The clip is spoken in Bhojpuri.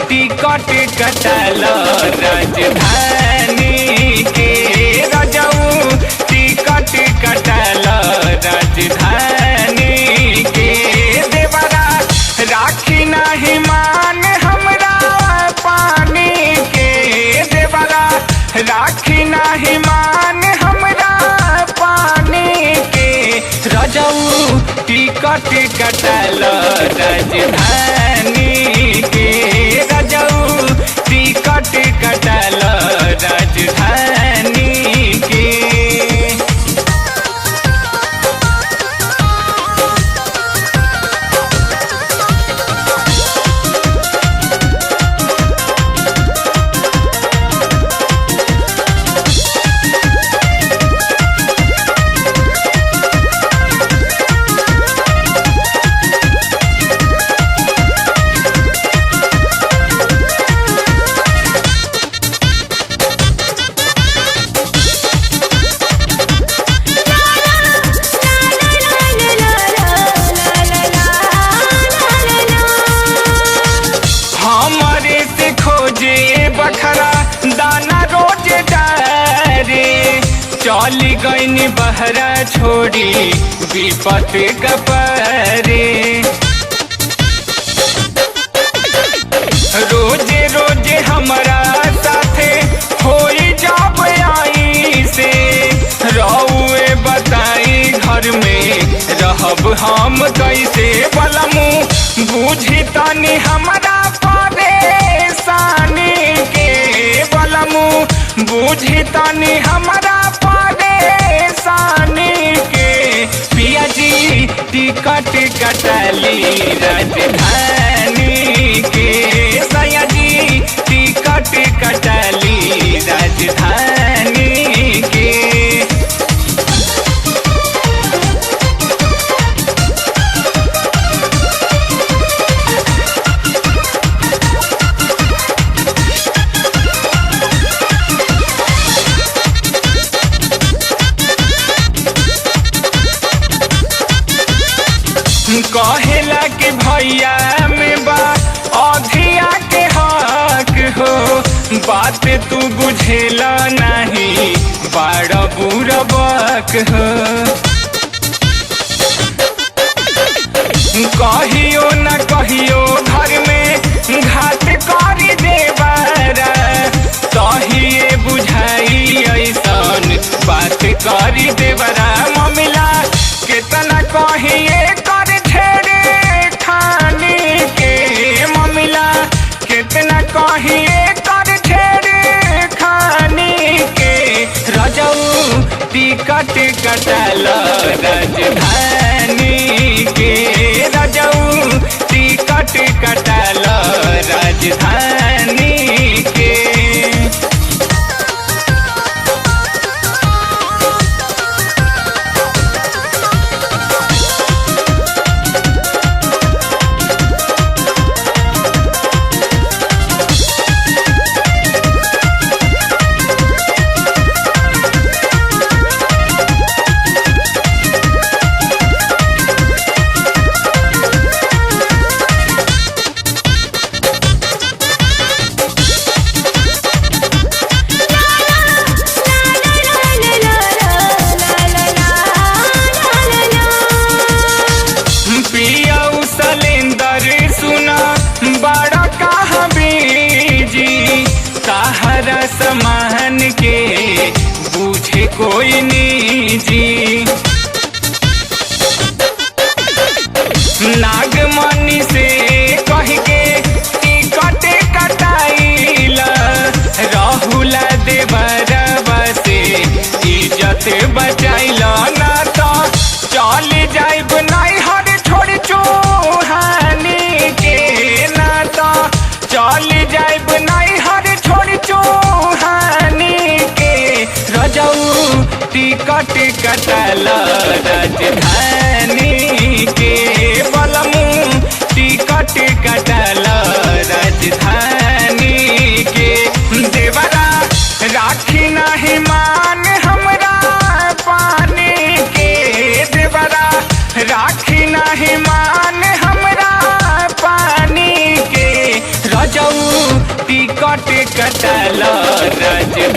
टिकट कटल राजधानी के रजऊ टिकट कटल राजधानी के देवरा राखी नाही मान हमरा पानी के देवरा राखी नाही मान हमरा पानी के रजऊ टिकट कटल राजधानी के रजऊ टिकट कटल राजधानी के। बखरा दाना रोज डारे चली गईनी बहरा छोड़ी विपत गपरे रोजे रोजे हमारा साथे होई जब आई से रउए बताई घर में रहब हम कैसे बलमू बुझी तनी हमारा परेशानी के बलमू बुझी तनी हमारा परेशानी के पिया जी टिकट कटली राजधानी के सैया जी टिकट कटली राजधानी के। कहेला के भैया में बा अधिया के हक हो बात तू बुझेला नहीं बड़ा बुरबक हो कहियो न कहियो घर में घाट करी देवारा कहिए बुझाई ऐसन बात करी देवरा ममिला कितना कहिए कर छेड़े खाने के ममिला कितना कहिए कर छेड़े खाने के रजऊ टिकट कटल राजधानी के रजऊ टिकट कटल राजधानी के। समान के बूझे कोई निजी नागमणि से कह के टिकट कटाइला राहुला देवरवा से इज्जत बचाइला ना तो चल जाइब नहीं हर छोड़ चूहानी के ना तो चल जाइब नहीं हर छोड़ चूहानी के रजऊ टिकट कटल राजधानी के बलमू टिकट कटल राजधानी के देवरा राखी नहीं मान हमरा पानी के देवरा राखी नहीं मान हमरा पानी के रजऊ टिकटल राजधानी